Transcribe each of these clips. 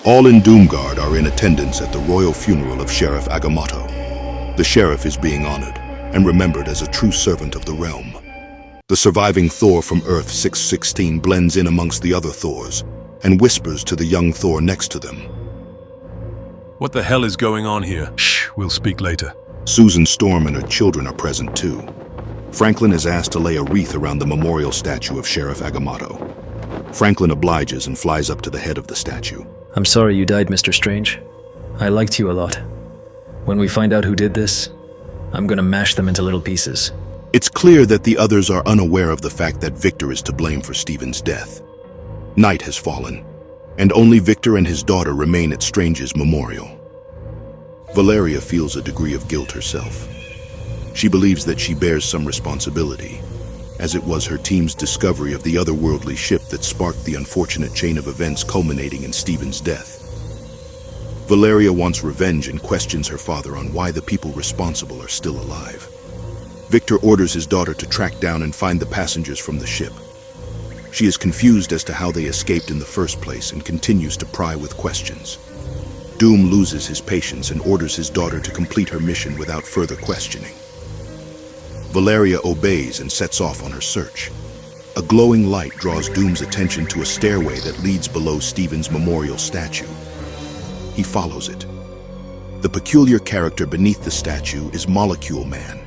All in Doomguard are in attendance at the royal funeral of Sheriff Agamotto. The sheriff is being honored and remembered as a true servant of the realm. The surviving Thor from Earth 616 blends in amongst the other Thors and whispers to the young Thor next to them. What the hell is going on here? Shh, we'll speak later. Susan Storm and her children are present too. Franklin is asked to lay a wreath around the memorial statue of Sheriff Agamotto. Franklin obliges and flies up to the head of the statue. I'm sorry you died, Mr. Strange. I liked you a lot. When we find out who did this, I'm gonna mash them into little pieces. It's clear that the others are unaware of the fact that Victor is to blame for Stephen's death. Night has fallen, and only Victor and his daughter remain at Strange's memorial. Valeria feels a degree of guilt herself. She believes that she bears some responsibility, as it was her team's discovery of the otherworldly ship that sparked the unfortunate chain of events culminating in Stephen's death. Valeria wants revenge and questions her father on why the people responsible are still alive. Victor orders his daughter to track down and find the passengers from the ship. She is confused as to how they escaped in the first place and continues to pry with questions. Doom loses his patience and orders his daughter to complete her mission without further questioning. Valeria obeys and sets off on her search. A glowing light draws Doom's attention to a stairway that leads below Stephen's memorial statue. He follows it. The peculiar character beneath the statue is Molecule Man,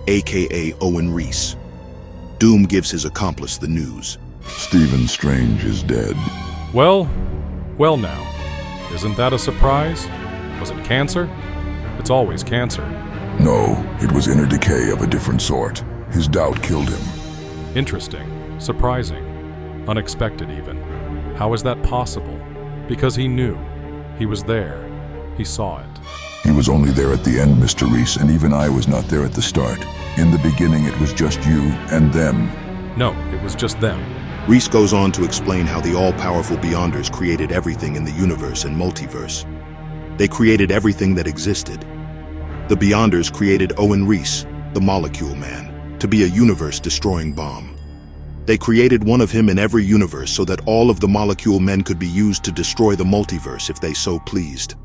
aka Owen Reese. Doom gives his accomplice the news. Stephen Strange is dead. Well now. Isn't that a surprise? Was it cancer? It's always cancer. No, it was inner decay of a different sort. His doubt killed him. Interesting. Surprising. Unexpected even. How is that possible? Because he knew. He was there. He saw it. He was only there at the end, Mr. Reese, and even I was not there at the start. In the beginning, it was just you and them. No, it was just them. Reese goes on to explain how the all-powerful Beyonders created everything in the universe and multiverse. They created everything that existed. The Beyonders created Owen Reese, the Molecule Man, to be a universe-destroying bomb. They created one of him in every universe so that all of the Molecule Men could be used to destroy the multiverse if they so pleased.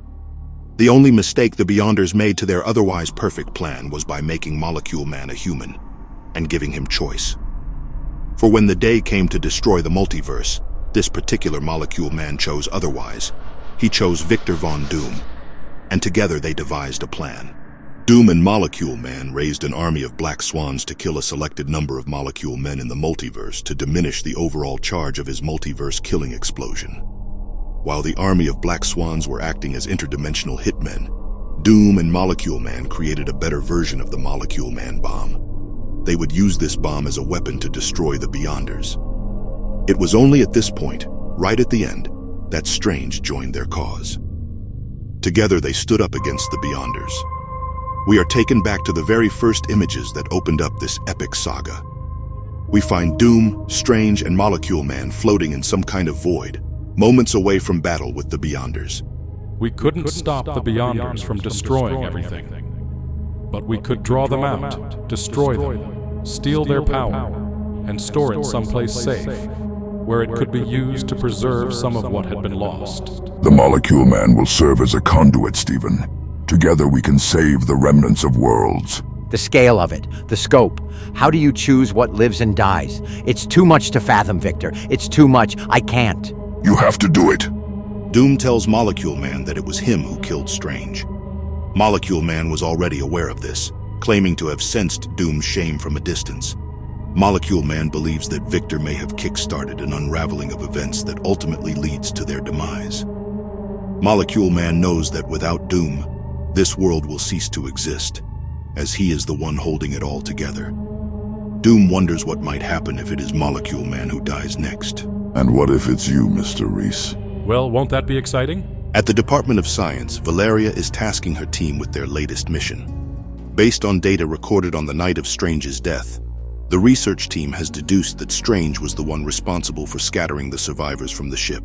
The only mistake the Beyonders made to their otherwise perfect plan was by making Molecule Man a human and giving him choice. For when the day came to destroy the multiverse, this particular Molecule Man chose otherwise. He chose Victor Von Doom, and together they devised a plan. Doom and Molecule Man raised an army of Black Swans to kill a selected number of Molecule Men in the multiverse to diminish the overall charge of his multiverse killing explosion. While the army of Black Swans were acting as interdimensional hitmen, Doom and Molecule Man created a better version of the Molecule Man bomb. They would use this bomb as a weapon to destroy the Beyonders. It was only at this point, right at the end, that Strange joined their cause. Together they stood up against the Beyonders. We are taken back to the very first images that opened up this epic saga. We find Doom, Strange, and Molecule Man floating in some kind of void, moments away from battle with the Beyonders. We couldn't stop the Beyonders from destroying everything. But we could draw them out, destroy them, steal their power, and store it someplace safe, where it could be used to preserve some of what had been lost. The Molecule Man will serve as a conduit, Stephen. Together we can save the remnants of worlds. The scale of it, the scope. How do you choose what lives and dies? It's too much to fathom, Victor. It's too much. I can't. You have to do it. Doom tells Molecule Man that it was him who killed Strange. Molecule Man was already aware of this, claiming to have sensed Doom's shame from a distance. Molecule Man believes that Victor may have kick-started an unraveling of events that ultimately leads to their demise. Molecule Man knows that without Doom, this world will cease to exist, as he is the one holding it all together. Doom wonders what might happen if it is Molecule Man who dies next. And what if it's you, Mr. Reese? Well, won't that be exciting? At the Department of Science, Valeria is tasking her team with their latest mission. Based on data recorded on the night of Strange's death, the research team has deduced that Strange was the one responsible for scattering the survivors from the ship.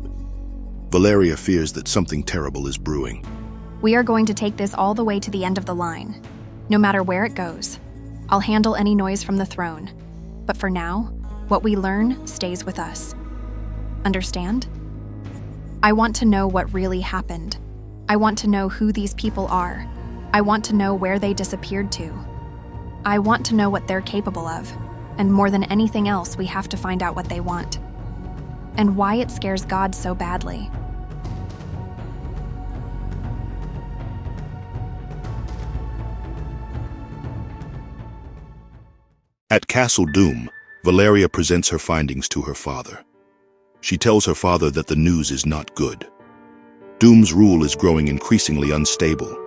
Valeria fears that something terrible is brewing. We are going to take this all the way to the end of the line. No matter where it goes, I'll handle any noise from the throne. But for now, what we learn stays with us. Understand? I want to know what really happened. I want to know who these people are. I want to know where they disappeared to. I want to know what they're capable of. And more than anything else, we have to find out what they want. And why it scares God so badly. At Castle Doom, Valeria presents her findings to her father. She tells her father that the news is not good. Doom's rule is growing increasingly unstable.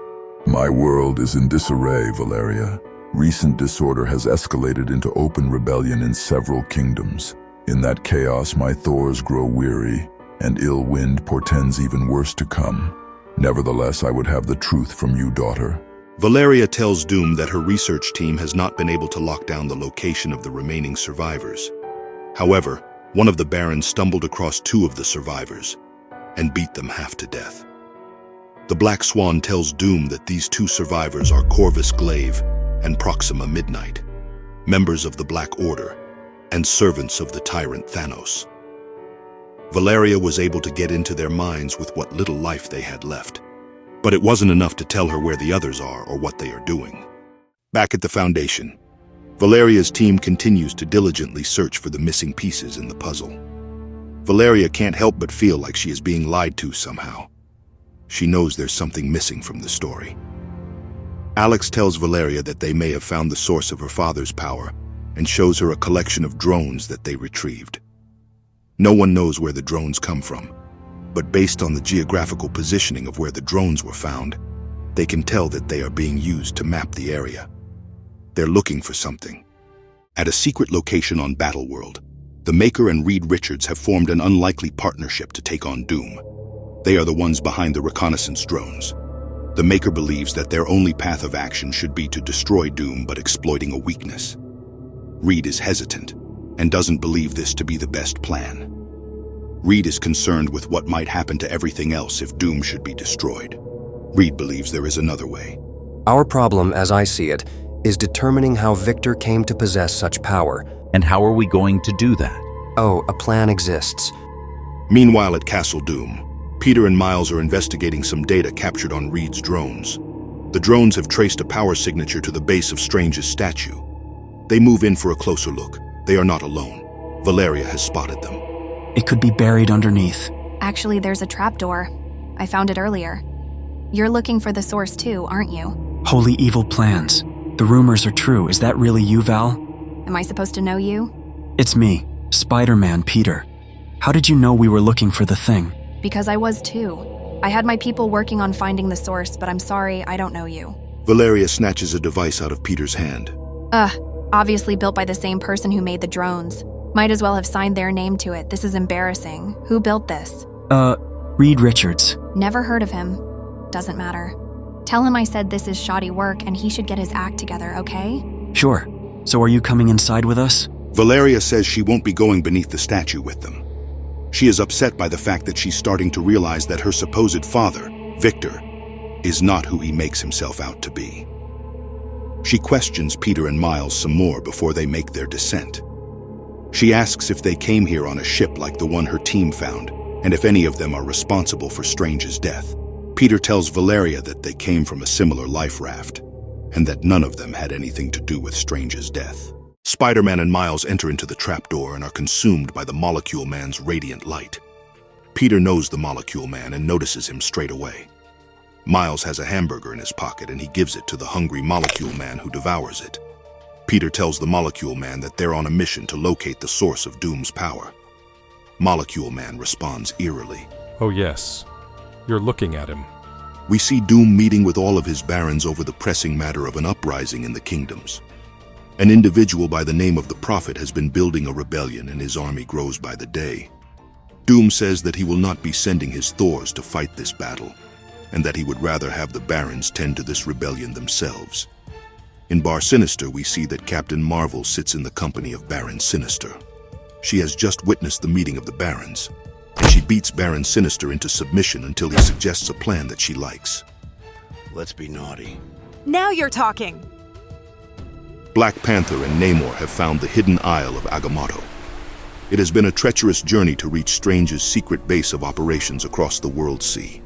My world is in disarray, Valeria. Recent disorder has escalated into open rebellion in several kingdoms. In that chaos, my Thors grow weary, and ill wind portends even worse to come. Nevertheless, I would have the truth from you, daughter. Valeria tells Doom that her research team has not been able to lock down the location of the remaining survivors. However, one of the barons stumbled across 2 of the survivors and beat them half to death. The Black Swan tells Doom that these 2 survivors are Corvus Glaive and Proxima Midnight, members of the Black Order and servants of the tyrant Thanos. Valeria was able to get into their minds with what little life they had left. But it wasn't enough to tell her where the others are or what they are doing. Back at the Foundation, Valeria's team continues to diligently search for the missing pieces in the puzzle. Valeria can't help but feel like she is being lied to somehow. She knows there's something missing from the story. Alex tells Valeria that they may have found the source of her father's power and shows her a collection of drones that they retrieved. No one knows where the drones come from, but based on the geographical positioning of where the drones were found, they can tell that they are being used to map the area. They're looking for something. At a secret location on Battleworld, the Maker and Reed Richards have formed an unlikely partnership to take on Doom. They are the ones behind the reconnaissance drones. The Maker believes that their only path of action should be to destroy Doom but exploiting a weakness. Reed is hesitant and doesn't believe this to be the best plan. Reed is concerned with what might happen to everything else if Doom should be destroyed. Reed believes there is another way. Our problem, as I see it, is determining how Victor came to possess such power. And how are we going to do that? Oh, a plan exists. Meanwhile at Castle Doom, Peter and Miles are investigating some data captured on Reed's drones. The drones have traced a power signature to the base of Strange's statue. They move in for a closer look. They are not alone. Valeria has spotted them. It could be buried underneath. Actually, there's a trapdoor. I found it earlier. You're looking for the source too, aren't you? Holy evil plans. The rumors are true. Is that really you, Val? Am I supposed to know you? It's me, Spider-Man Peter. How did you know we were looking for the thing? Because I was too. I had my people working on finding the source, but I'm sorry, I don't know you. Valeria snatches a device out of Peter's hand. Obviously built by the same person who made the drones. Might as well have signed their name to it. This is embarrassing. Who built this? Reed Richards. Never heard of him. Doesn't matter. Tell him I said this is shoddy work and he should get his act together, okay? Sure. So are you coming inside with us? Valeria says she won't be going beneath the statue with them. She is upset by the fact that she's starting to realize that her supposed father, Victor, is not who he makes himself out to be. She questions Peter and Miles some more before they make their descent. She asks if they came here on a ship like the one her team found, and if any of them are responsible for Strange's death. Peter tells Valeria that they came from a similar life raft, and that none of them had anything to do with Strange's death. Spider-Man and Miles enter into the trapdoor and are consumed by the Molecule Man's radiant light. Peter knows the Molecule Man and notices him straight away. Miles has a hamburger in his pocket and he gives it to the hungry Molecule Man who devours it. Peter tells the Molecule Man that they're on a mission to locate the source of Doom's power. Molecule Man responds eerily. Oh yes, you're looking at him. We see Doom meeting with all of his barons over the pressing matter of an uprising in the kingdoms. An individual by the name of the Prophet has been building a rebellion and his army grows by the day. Doom says that he will not be sending his Thors to fight this battle, and that he would rather have the barons tend to this rebellion themselves. In Bar Sinister, we see that Captain Marvel sits in the company of Baron Sinister. She has just witnessed the meeting of the barons, and she beats Baron Sinister into submission until he suggests a plan that she likes. Let's be naughty. Now you're talking! Black Panther and Namor have found the hidden Isle of Agamotto. It has been a treacherous journey to reach Strange's secret base of operations across the world sea.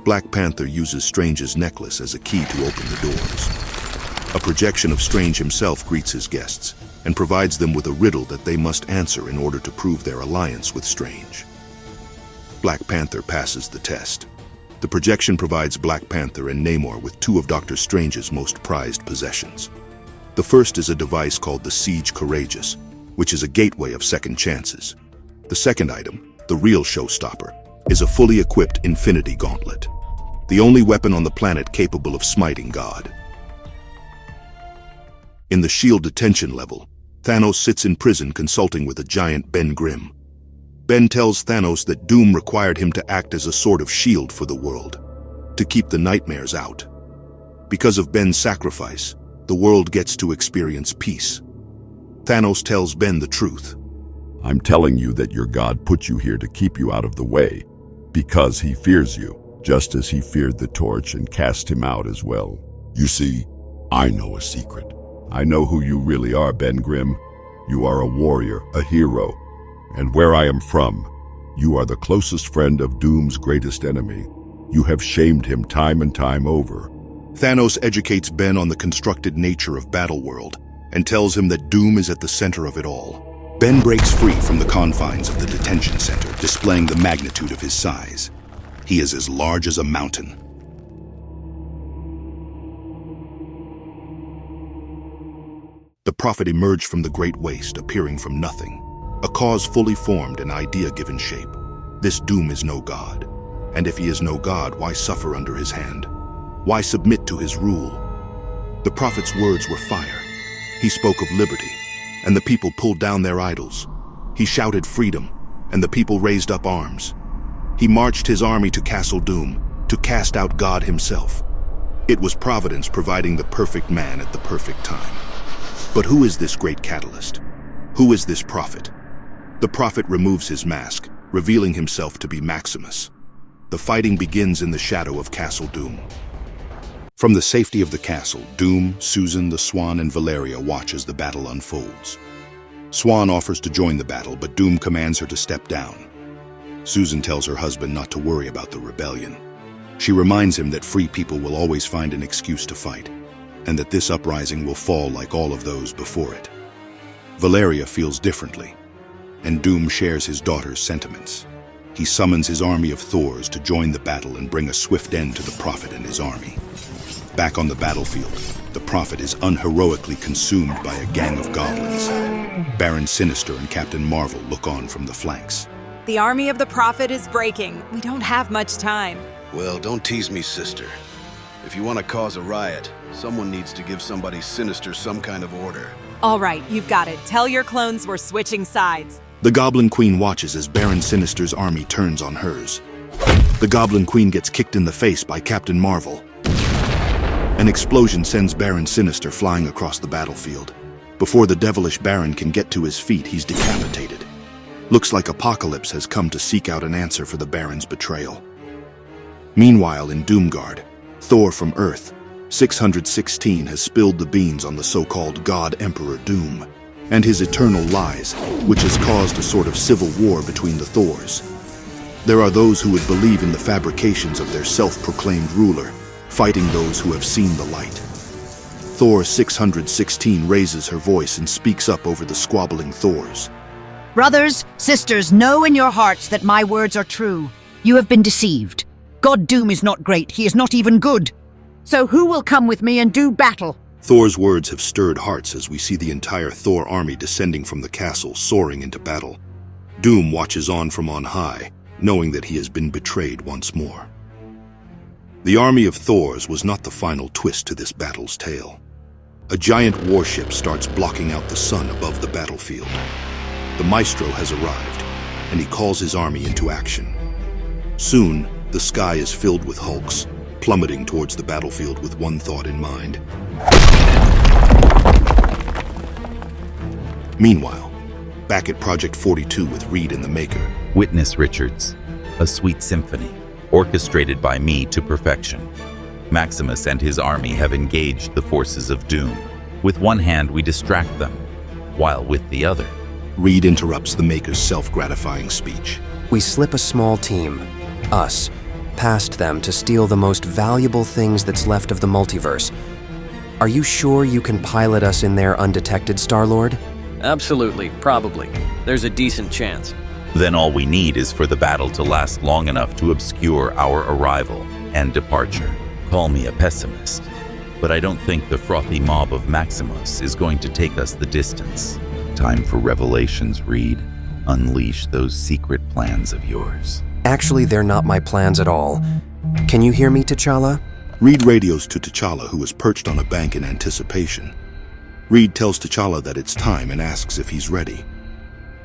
Black Panther uses Strange's necklace as a key to open the doors. A projection of Strange himself greets his guests and provides them with a riddle that they must answer in order to prove their alliance with Strange. Black Panther passes the test. The projection provides Black Panther and Namor with two of Doctor Strange's most prized possessions. The first is a device called the Siege Courageous, which is a gateway of second chances. The second item, the real showstopper, is a fully equipped Infinity Gauntlet, the only weapon on the planet capable of smiting God. In the S.H.I.E.L.D. detention level, Thanos sits in prison consulting with a giant Ben Grimm. Ben tells Thanos that Doom required him to act as a sort of shield for the world, to keep the nightmares out. Because of Ben's sacrifice, the world gets to experience peace. Thanos tells Ben the truth. I'm telling you that your God put you here to keep you out of the way, because he fears you, just as he feared the torch and cast him out as well. You see, I know a secret. I know who you really are, Ben Grimm. You are a warrior, a hero. And where I am from, you are the closest friend of Doom's greatest enemy. You have shamed him time and time over. Thanos educates Ben on the constructed nature of Battleworld and tells him that Doom is at the center of it all. Ben breaks free from the confines of the detention center, displaying the magnitude of his size. He is as large as a mountain. The Prophet emerged from the Great Waste, appearing from nothing. A cause fully formed, an idea given shape. This Doom is no god. And if he is no god, why suffer under his hand? Why submit to his rule? The Prophet's words were fire. He spoke of liberty, and the people pulled down their idols. He shouted freedom, and the people raised up arms. He marched his army to Castle Doom, to cast out God himself. It was Providence providing the perfect man at the perfect time. But who is this great catalyst? Who is this prophet? The prophet removes his mask, revealing himself to be Maximus. The fighting begins in the shadow of Castle Doom. From the safety of the castle, Doom, Susan, the Swan, and Valeria watch as the battle unfolds. Swan offers to join the battle, but Doom commands her to step down. Susan tells her husband not to worry about the rebellion. She reminds him that free people will always find an excuse to fight, and that this uprising will fall like all of those before it. Valeria feels differently, and Doom shares his daughter's sentiments. He summons his army of Thors to join the battle and bring a swift end to the Prophet and his army. Back on the battlefield, the Prophet is unheroically consumed by a gang of goblins. Baron Sinister and Captain Marvel look on from the flanks. The army of the Prophet is breaking. We don't have much time. Well, don't tease me, sister. If you want to cause a riot, someone needs to give somebody sinister some kind of order. All right, you've got it. Tell your clones we're switching sides. The Goblin Queen watches as Baron Sinister's army turns on hers. The Goblin Queen gets kicked in the face by Captain Marvel. An explosion sends Baron Sinister flying across the battlefield. Before the devilish Baron can get to his feet, he's decapitated. Looks like Apocalypse has come to seek out an answer for the Baron's betrayal. Meanwhile, in Doomguard, Thor from Earth, 616 has spilled the beans on the so-called God Emperor Doom and his eternal lies, which has caused a sort of civil war between the Thors. There are those who would believe in the fabrications of their self-proclaimed ruler, fighting those who have seen the light. Thor 616 raises her voice and speaks up over the squabbling Thors. Brothers, sisters, know in your hearts that my words are true. You have been deceived. God Doom is not great, he is not even good. So who will come with me and do battle? Thor's words have stirred hearts as we see the entire Thor army descending from the castle, soaring into battle. Doom watches on from on high, knowing that he has been betrayed once more. The army of Thors was not the final twist to this battle's tale. A giant warship starts blocking out the sun above the battlefield. The Maestro has arrived, and he calls his army into action. Soon, the sky is filled with Hulks, plummeting towards the battlefield with one thought in mind. Meanwhile, back at Project 42 with Reed and the Maker. Witness Richards, a sweet symphony, orchestrated by me to perfection. Maximus and his army have engaged the forces of Doom. With one hand we distract them, while with the other, Reed interrupts the Maker's self-gratifying speech. We slip a small team, us, past them to steal the most valuable things that's left of the multiverse. Are you sure you can pilot us in there undetected, Star-Lord? Absolutely, probably. There's a decent chance. Then all we need is for the battle to last long enough to obscure our arrival and departure. Call me a pessimist, but I don't think the frothy mob of Maximus is going to take us the distance. Time for revelations, Reed. Unleash those secret plans of yours. Actually, they're not my plans at all. Can you hear me, T'Challa? Reed radios to T'Challa, who is perched on a bank in anticipation. Reed tells T'Challa that it's time and asks if he's ready.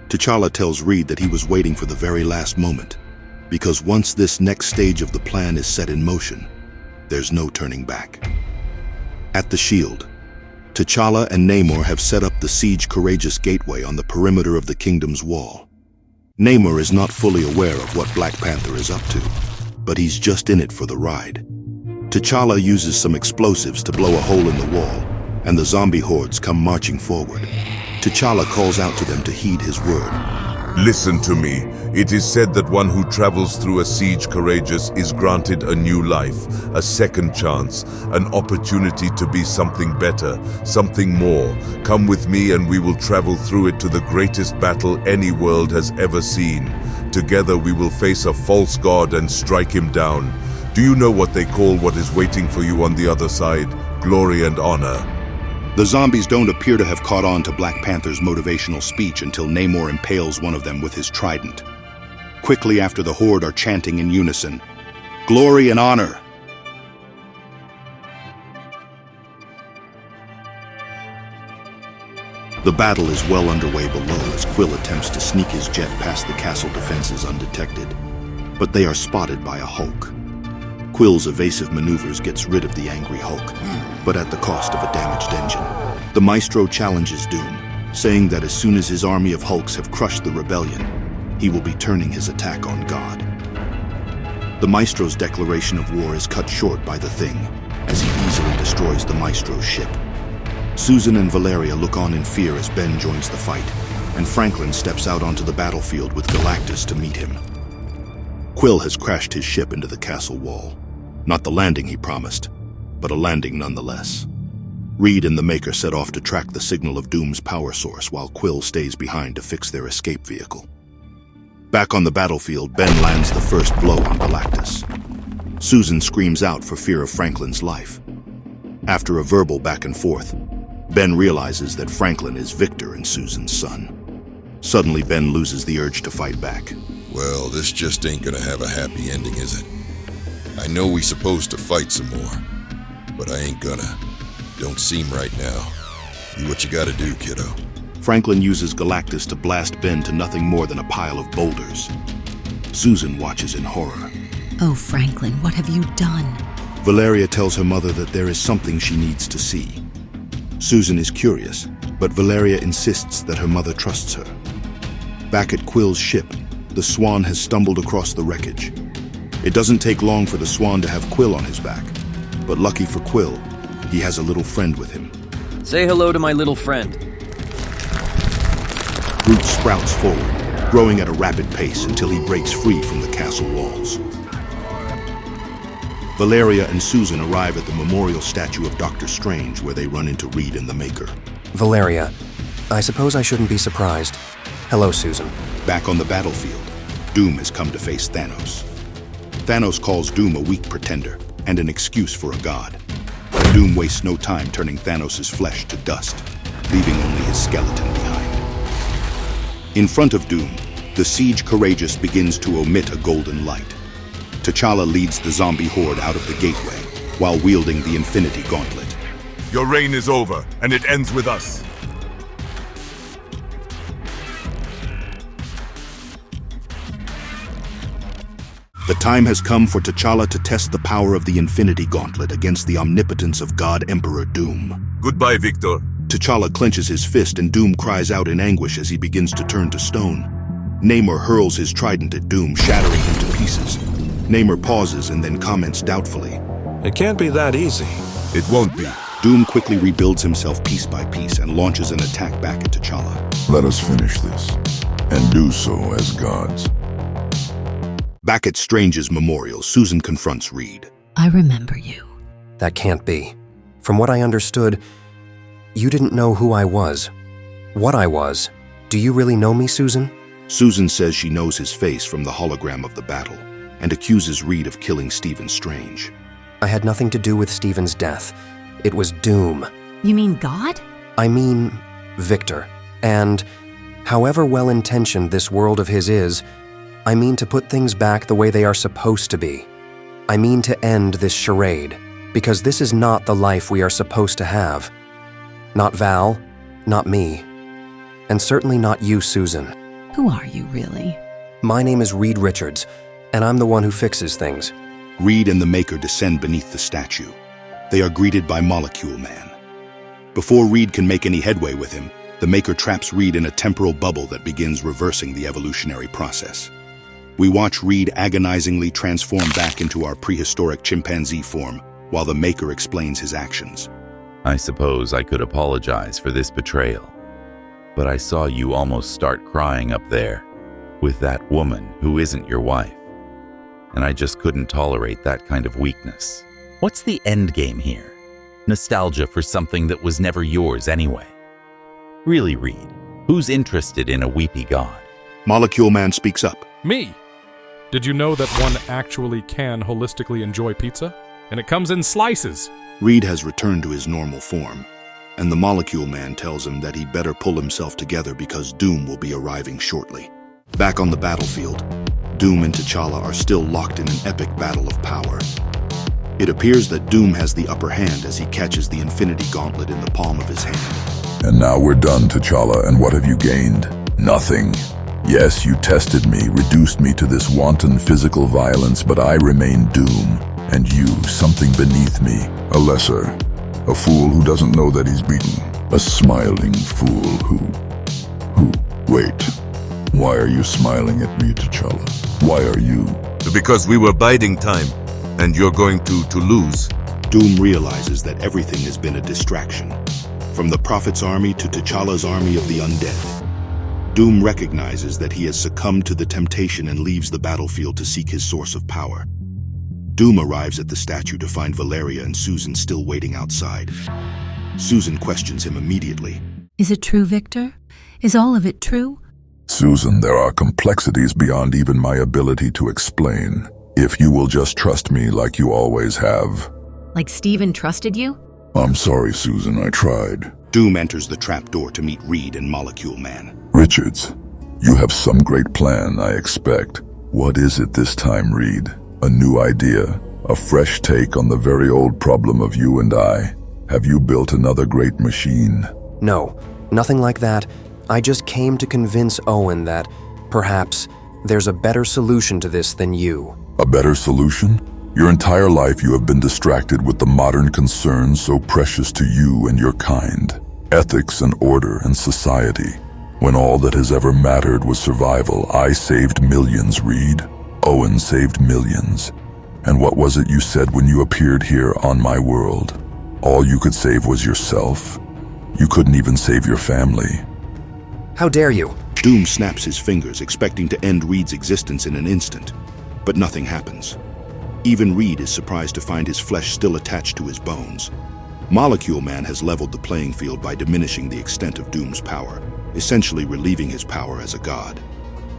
T'Challa tells Reed that he was waiting for the very last moment, because once this next stage of the plan is set in motion, there's no turning back. At the shield, T'Challa and Namor have set up the Siege Courageous Gateway on the perimeter of the kingdom's wall. Namor is not fully aware of what Black Panther is up to, but he's just in it for the ride. T'Challa uses some explosives to blow a hole in the wall, and the zombie hordes come marching forward. T'Challa calls out to them to heed his word. Listen to me. It is said that one who travels through a siege courageous is granted a new life, a second chance, an opportunity to be something better, something more. Come with me and we will travel through it to the greatest battle any world has ever seen. Together we will face a false god and strike him down. Do you know what they call what is waiting for you on the other side? Glory and honor. The zombies don't appear to have caught on to Black Panther's motivational speech until Namor impales one of them with his trident. Quickly after, the horde are chanting in unison, "Glory and honor!" The battle is well underway below as Quill attempts to sneak his jet past the castle defenses undetected, but they are spotted by a Hulk. Quill's evasive maneuvers gets rid of the angry Hulk, but at the cost of a damaged engine. The Maestro challenges Doom, saying that as soon as his army of Hulks have crushed the rebellion, he will be turning his attack on God. The Maestro's declaration of war is cut short by the Thing, as he easily destroys the Maestro's ship. Susan and Valeria look on in fear as Ben joins the fight, and Franklin steps out onto the battlefield with Galactus to meet him. Quill has crashed his ship into the castle wall. Not the landing he promised, but a landing nonetheless. Reed and the Maker set off to track the signal of Doom's power source while Quill stays behind to fix their escape vehicle. Back on the battlefield, Ben lands the first blow on Galactus. Susan screams out for fear of Franklin's life. After a verbal back and forth, Ben realizes that Franklin is Victor and Susan's son. Suddenly, Ben loses the urge to fight back. Well, this just ain't gonna have a happy ending, is it? I know we supposed to fight some more, but I ain't gonna. Don't seem right now. Do what you gotta do, kiddo. Franklin uses Galactus to blast Ben to nothing more than a pile of boulders. Susan watches in horror. Oh, Franklin, what have you done? Valeria tells her mother that there is something she needs to see. Susan is curious, but Valeria insists that her mother trusts her. Back at Quill's ship, the Swan has stumbled across the wreckage. It doesn't take long for the Swan to have Quill on his back, but lucky for Quill, he has a little friend with him. Say hello to my little friend. Groot sprouts forward, growing at a rapid pace until he breaks free from the castle walls. Valeria and Susan arrive at the memorial statue of Dr. Strange, where they run into Reed and the Maker. Valeria, I suppose I shouldn't be surprised. Hello, Susan. Back on the battlefield, Doom has come to face Thanos. Thanos calls Doom a weak pretender and an excuse for a god. Doom wastes no time turning Thanos' flesh to dust, leaving only his skeleton behind. In front of Doom, the Siege Courageous begins to emit a golden light. T'Challa leads the zombie horde out of the gateway while wielding the Infinity Gauntlet. Your reign is over, and it ends with us. The time has come for T'Challa to test the power of the Infinity Gauntlet against the omnipotence of God Emperor Doom. Goodbye, Victor. T'Challa clenches his fist and Doom cries out in anguish as he begins to turn to stone. Namor hurls his trident at Doom, shattering him to pieces. Namor pauses and then comments doubtfully. It can't be that easy. It won't be. Doom quickly rebuilds himself piece by piece and launches an attack back at T'Challa. Let us finish this, and do so as gods. Back at Strange's memorial, Susan confronts Reed. I remember you. That can't be. From what I understood, you didn't know who I was. What I was. Do you really know me, Susan? Susan says she knows his face from the hologram of the battle, and accuses Reed of killing Stephen Strange. I had nothing to do with Stephen's death. It was Doom. You mean God? I mean, Victor. And however well-intentioned this world of his is, I mean to put things back the way they are supposed to be. I mean to end this charade, because this is not the life we are supposed to have. Not Val, not me, and certainly not you, Susan. Who are you, really? My name is Reed Richards, and I'm the one who fixes things. Reed and the Maker descend beneath the statue. They are greeted by Molecule Man. Before Reed can make any headway with him, the Maker traps Reed in a temporal bubble that begins reversing the evolutionary process. We watch Reed agonizingly transform back into our prehistoric chimpanzee form, while the Maker explains his actions. I suppose I could apologize for this betrayal, but I saw you almost start crying up there with that woman who isn't your wife, and I just couldn't tolerate that kind of weakness. What's the end game here? Nostalgia for something that was never yours anyway. Really, Reed, who's interested in a weepy god? Molecule Man speaks up. Me! Did you know that one actually can holistically enjoy pizza? And it comes in slices! Reed has returned to his normal form, and the Molecule Man tells him that he better pull himself together because Doom will be arriving shortly. Back on the battlefield, Doom and T'Challa are still locked in an epic battle of power. It appears that Doom has the upper hand as he catches the Infinity Gauntlet in the palm of his hand. And now we're done, T'Challa, and what have you gained? Nothing. Yes, you tested me, reduced me to this wanton physical violence, but I remain Doom, and you, something beneath me, a lesser, a fool who doesn't know that he's beaten, a smiling fool who, wait, why are you smiling at me, T'Challa? Why are you? Because we were biding time, and you're going to lose. Doom realizes that everything has been a distraction, from the Prophet's army to T'Challa's army of the undead. Doom recognizes that he has succumbed to the temptation and leaves the battlefield to seek his source of power. Doom arrives at the statue to find Valeria and Susan still waiting outside. Susan questions him immediately. Is it true, Victor? Is all of it true? Susan, there are complexities beyond even my ability to explain. If you will just trust me like you always have. Like Stephen trusted you? I'm sorry, Susan, I tried. Doom enters the trapdoor to meet Reed and Molecule Man. Richards, you have some great plan, I expect. What is it this time, Reed? A new idea? A fresh take on the very old problem of you and I? Have you built another great machine? No, nothing like that. I just came to convince Owen that, perhaps, there's a better solution to this than you. A better solution? Your entire life you have been distracted with the modern concerns so precious to you and your kind. Ethics and order and society. When all that has ever mattered was survival, I saved millions, Reed. Owen saved millions. And what was it you said when you appeared here on my world? All you could save was yourself. You couldn't even save your family. How dare you? Doom snaps his fingers, expecting to end Reed's existence in an instant. But nothing happens. Even Reed is surprised to find his flesh still attached to his bones. Molecule Man has leveled the playing field by diminishing the extent of Doom's power, essentially relieving his power as a god.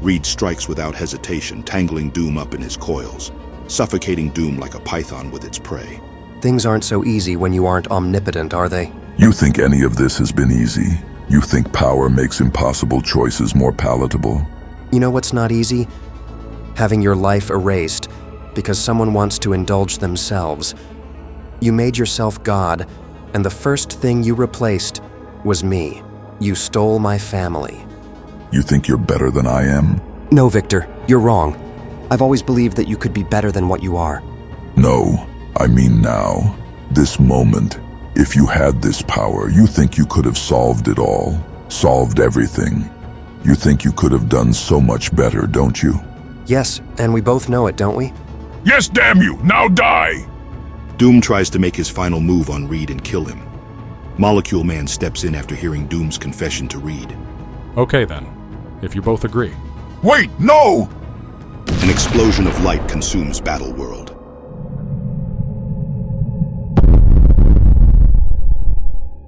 Reed strikes without hesitation, tangling Doom up in his coils, suffocating Doom like a python with its prey. Things aren't so easy when you aren't omnipotent, are they? You think any of this has been easy? You think power makes impossible choices more palatable? You know what's not easy? Having your life erased because someone wants to indulge themselves. You made yourself God, and the first thing you replaced was me. You stole my family. You think you're better than I am? No, Victor, you're wrong. I've always believed that you could be better than what you are. No, I mean now. This moment. If you had this power, you think you could have solved it all? Solved everything? You think you could have done so much better, don't you? Yes, and we both know it, don't we? Yes, damn you! Now die! Doom tries to make his final move on Reed and kill him. Molecule Man steps in after hearing Doom's confession to Reed. Okay then, if you both agree. Wait, no! An explosion of light consumes Battle World.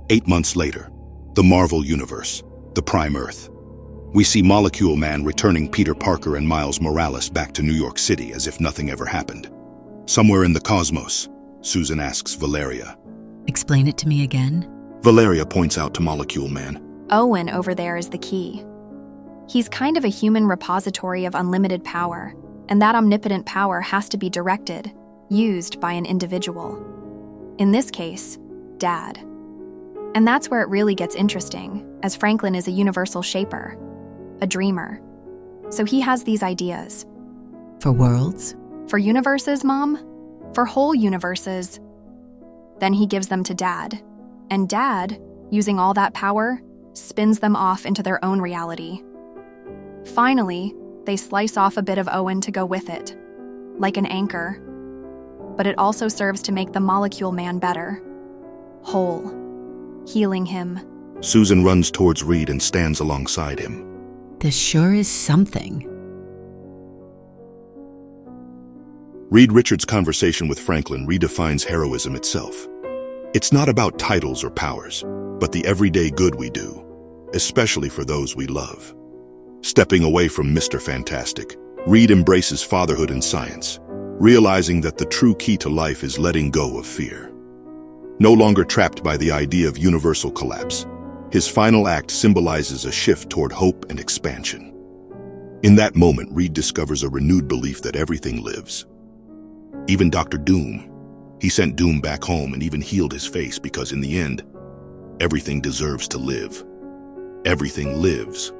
Eight months later, the Marvel Universe, the Prime Earth. We see Molecule Man returning Peter Parker and Miles Morales back to New York City as if nothing ever happened. Somewhere in the cosmos, Susan asks Valeria. Explain it to me again. Valeria points out to Molecule Man. Owen over there is the key. He's kind of a human repository of unlimited power, and that omnipotent power has to be directed, used by an individual. In this case, Dad. And that's where it really gets interesting, as Franklin is a universal shaper, a dreamer. So he has these ideas. For worlds? For universes, Mom? For whole universes. Then he gives them to Dad. And Dad, using all that power, spins them off into their own reality. Finally, they slice off a bit of Owen to go with it, like an anchor. But it also serves to make the Molecule Man better, whole, healing him. Susan runs towards Reed and stands alongside him. This sure is something. Reed Richards' conversation with Franklin redefines heroism itself. It's not about titles or powers, but the everyday good we do, especially for those we love. Stepping away from Mr. Fantastic, Reed embraces fatherhood and science, realizing that the true key to life is letting go of fear. No longer trapped by the idea of universal collapse, his final act symbolizes a shift toward hope and expansion. In that moment, Reed discovers a renewed belief that everything lives. Even Dr. Doom. He sent Doom back home and even healed his face because in the end, everything deserves to live. Everything lives.